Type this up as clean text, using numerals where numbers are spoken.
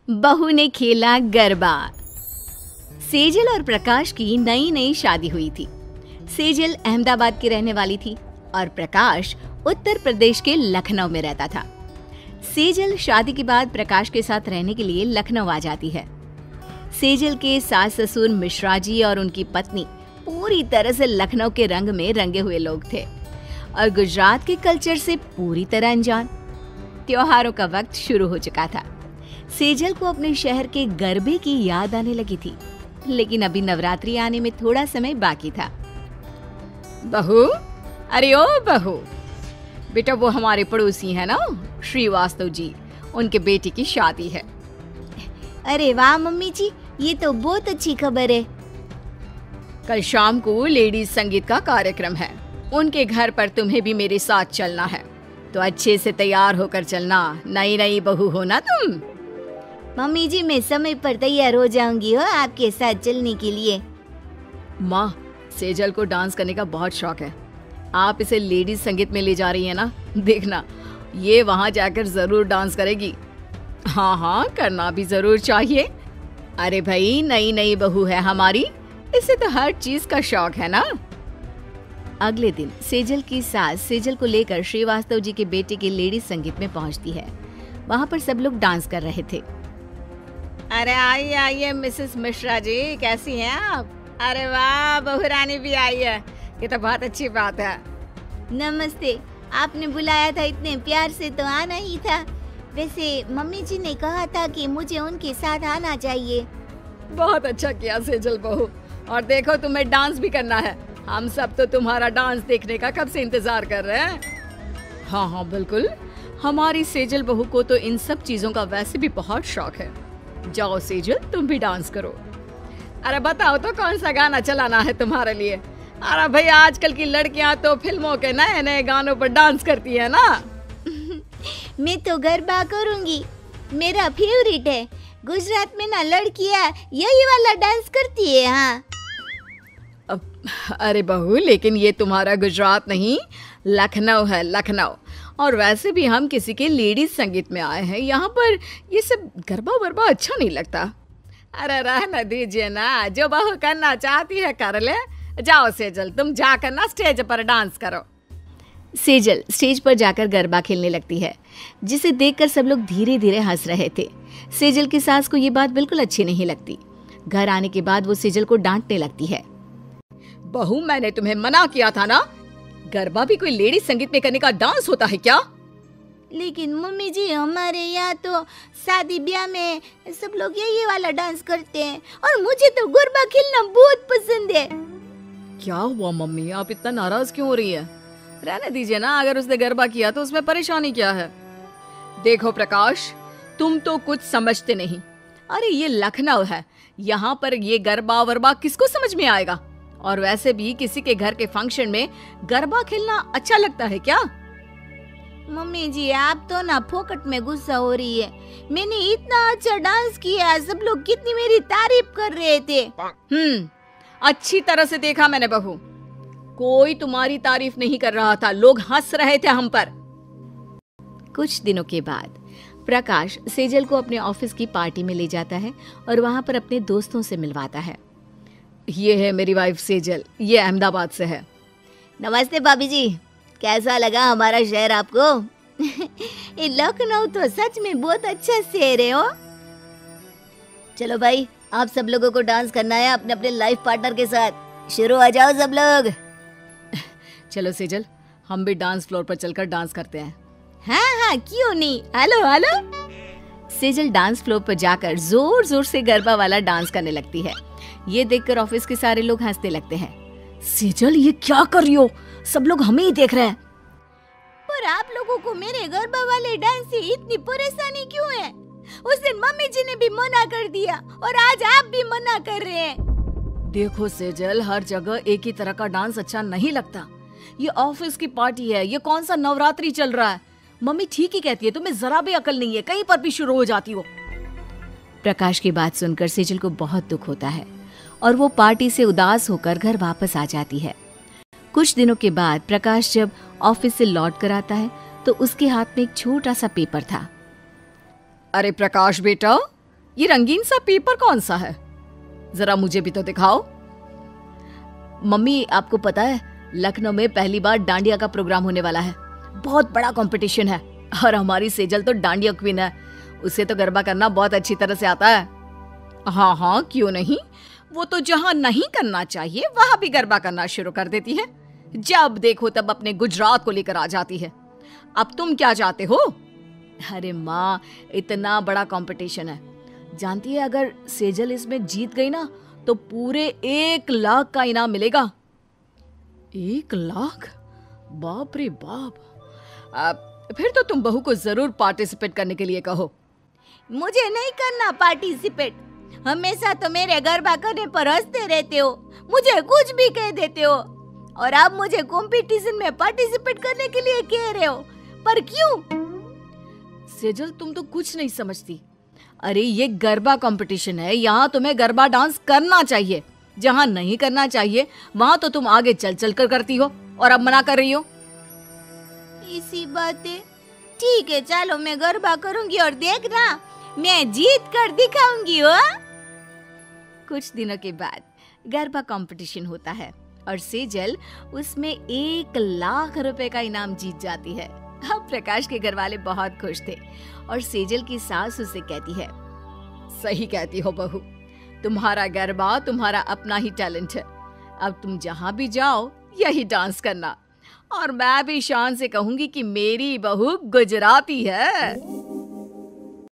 बहू ने खेला गरबा। सेजल और प्रकाश की नई नई शादी हुई थी। सेजल अहमदाबाद की रहने वाली थी और प्रकाश उत्तर प्रदेश के लखनऊ में रहता था। सेजल शादी के बाद प्रकाश के साथ रहने के लिए लखनऊ आ जाती है। सेजल के सास ससुर मिश्रा जी और उनकी पत्नी पूरी तरह से लखनऊ के रंग में रंगे हुए लोग थे और गुजरात के कल्चर से पूरी तरह अनजान। त्योहारों का वक्त शुरू हो चुका था। सेजल को अपने शहर के गरबे की याद आने लगी थी, लेकिन अभी नवरात्रि आने में थोड़ा समय बाकी था। बहू, अरे ओ बहू, बेटा वो हमारे पड़ोसी हैं ना श्रीवास्तव जी, उनके बेटी की शादी है। अरे वाह मम्मी जी, ये तो बहुत अच्छी खबर है। कल शाम को लेडीज संगीत का कार्यक्रम है। उनके घर पर तुम्हें भी मेरे साथ चलना है, तो अच्छे से तैयार होकर चलना। नई नई बहू हो ना तुम। मम्मी जी, मैं समय पर तैयार हो जाऊंगी हो आपके साथ चलने के लिए। माँ, सेजल को डांस करने का बहुत शौक है। आप इसे लेडीज संगीत में ले जा रही है ना, देखना ये वहाँ जाकर जरूर डांस करेगी। हाँ हाँ, करना भी जरूर चाहिए। अरे भाई, नई नई बहू है हमारी, इसे तो हर चीज का शौक है ना। अगले दिन सेजल की सास सेजल को लेकर श्रीवास्तव जी के बेटे के लेडीज संगीत में पहुंचती है। वहाँ पर सब लोग डांस कर रहे थे। अरे आइए आइए मिसेस मिश्रा जी, कैसी हैं आप? अरे वाह, बहू रानी भी आई है, ये तो बहुत अच्छी बात है। नमस्ते, आपने बुलाया था, इतने प्यार से तो आना ही था। वैसे मम्मी जी ने कहा था कि मुझे उनके साथ आना चाहिए। बहुत अच्छा किया सेजल बहू, और देखो तुम्हें डांस भी करना है। हम सब तो तुम्हारा डांस देखने का कब से इंतजार कर रहे हैं। हाँ हाँ बिल्कुल, हमारी सेजल बहू को तो इन सब चीजों का वैसे भी बहुत शौक है। जाओ सेजल, तुम भी डांस करो। अरे बताओ तो कौन सा गाना चलाना है तुम्हारे लिए? अरे भाई, आजकल की लड़कियां तो फिल्मों के नए नए गानों पर डांस करती है ना। मैं तो गरबा करूंगी, मेरा फेवरेट है। गुजरात में ना लड़कियां यही वाला डांस करती है। हाँ। अरे बहू, लेकिन ये तुम्हारा गुजरात नहीं, लखनऊ है, लखनऊ। और वैसे भी हम किसी के लेडीज संगीत में आए हैं, यहाँ पर ये सब गरबा वरबा अच्छा नहीं लगता। अरे रहने दीजिए ना, जो बहू करना चाहती है कर ले। जाओ सेजल, तुम जाकर ना स्टेज पर डांस करो। सेजल स्टेज पर जाकर गरबा खेलने लगती है, जिसे देखकर सब लोग धीरे धीरे हंस रहे थे। सेजल की सास को ये बात बिल्कुल अच्छी नहीं लगती। घर आने के बाद वो सेजल को डांटने लगती है। बहू, मैंने तुम्हें मना किया था ना, गरबा भी कोई लेडीज संगीत में करने का डांस होता है क्या? लेकिन मम्मी जी, हमारे यहाँ तो शादी ब्याह में सब लोग यही वाला डांस करते हैं और मुझे तो गरबा खेलना बहुत पसंद है। क्या हुआ मम्मी, आप इतना नाराज क्यों हो रही है? रहने दीजिए ना, अगर उसने गरबा किया तो उसमें परेशानी क्या है? देखो प्रकाश, तुम तो कुछ समझते नहीं। अरे ये लखनऊ है, यहाँ पर ये गरबा वरबा किसको समझ में आएगा? और वैसे भी किसी के घर के फंक्शन में गरबा खेलना अच्छा लगता है क्या? मम्मी जी, आप तो ना फोकट में गुस्सा हो रही है। मैंने इतना अच्छा डांस किया, सब लोग कितनी मेरी तारीफ कर रहे थे। अच्छी तरह से देखा मैंने बहू, कोई तुम्हारी तारीफ नहीं कर रहा था, लोग हंस रहे थे हम पर। कुछ दिनों के बाद प्रकाश सेजल को अपने ऑफिस की पार्टी में ले जाता है और वहाँ पर अपने दोस्तों से मिलवाता है। ये है मेरी वाइफ सेजल, ये अहमदाबाद से है। नमस्ते भाभी जी, कैसा लगा हमारा शहर आपको? ये लखनऊ तो सच में बहुत अच्छा शहर है। हो चलो भाई, आप सब लोगों को डांस करना है अपने अपने लाइफ पार्टनर के साथ। शुरू आ जाओ सब लोग। चलो सेजल, हम भी डांस फ्लोर पर चलकर डांस करते हैं। हाँ हाँ, क्यों नहीं। Hello hello. Sejal dance floor पर जाकर जोर जोर से गरबा वाला डांस करने लगती है। ये देखकर ऑफिस के सारे लोग हंसने लगते हैं। सेजल, ये क्या कर रही हो? सब लोग हमें ही देख रहे हैं। पर आप लोगों को मेरे गरबा वाले डांस से इतनी परेशानी क्यों है? उस दिन मम्मी जी ने भी मना कर दिया और आज आप भी मना कर रहे हैं। देखो सेजल, हर जगह एक ही तरह का डांस अच्छा नहीं लगता। ये ऑफिस की पार्टी है, ये कौन सा नवरात्रि चल रहा है? मम्मी ठीक ही कहती है, तुम्हें जरा भी अकल नहीं है, कहीं पर भी शुरू हो जाती हो। प्रकाश की बात सुनकर सेजल को बहुत दुख होता है और वो पार्टी से उदास होकर घर वापस आ जाती है। कुछ दिनों के बाद प्रकाश जब ऑफिस से लौट कर आता है तो उसके हाथ में एक छोटा सा पेपर था। अरे प्रकाश बेटा, ये रंगीन सा पेपर कौन सा है? जरा मुझे भी तो दिखाओ। मम्मी, आपको पता है लखनऊ में पहली बार डांडिया का प्रोग्राम होने वाला है। बहुत बड़ा कंपटीशन है और हमारी सेजल तो डांडिया क्वीन है। उसे तो गरबा करना बहुत अच्छी तरह से आता है। हाँ हाँ, क्यों नहीं। वो तो जहाँ नहीं करना चाहिए वहां भी गरबा करना शुरू कर देती है। जब देखो तब अपने गुजरात को लेकर आ जाती है। अब तुम क्या चाहते हो? अरे माँ, इतना बड़ा कंपटीशन है, जानती है अगर सेजल इसमें जीत गई ना तो पूरे 1 लाख का इनाम मिलेगा। 1 लाख? बाप रे बाप। फिर तो तुम बहू को जरूर पार्टिसिपेट करने के लिए कहो। मुझे नहीं करना पार्टिसिपेट। हमेशा तो मेरे गरबा करने पर हंसते रहते हो, मुझे कुछ भी कह देते हो, और अब मुझे कंपटीशन में पार्टिसिपेट करने के लिए कह रहे हो। पर क्यों? सेजल, तुम तो कुछ नहीं समझती। अरे ये गरबा कंपटीशन है, यहाँ तुम्हें गरबा डांस करना चाहिए। जहाँ नहीं करना चाहिए वहाँ तो तुम आगे चल चल कर करती हो और अब मना कर रही हो। इसी बात है। ठीक है, चलो मैं गरबा करूंगी और देखना मैं जीत कर दिखाऊंगी। हो कुछ दिनों के बाद गरबा कंपटीशन होता है और सेजल उसमें 1 लाख रुपए का इनाम जीत जाती है। अब प्रकाश के घर वाले बहुत खुश थे और सेजल की सास उसे कहती है, सही कहती हो बहू, तुम्हारा गरबा तुम्हारा अपना ही टैलेंट है। अब तुम जहाँ भी जाओ यही डांस करना, और मैं भी शान से कहूंगी कि मेरी बहू गुजराती है।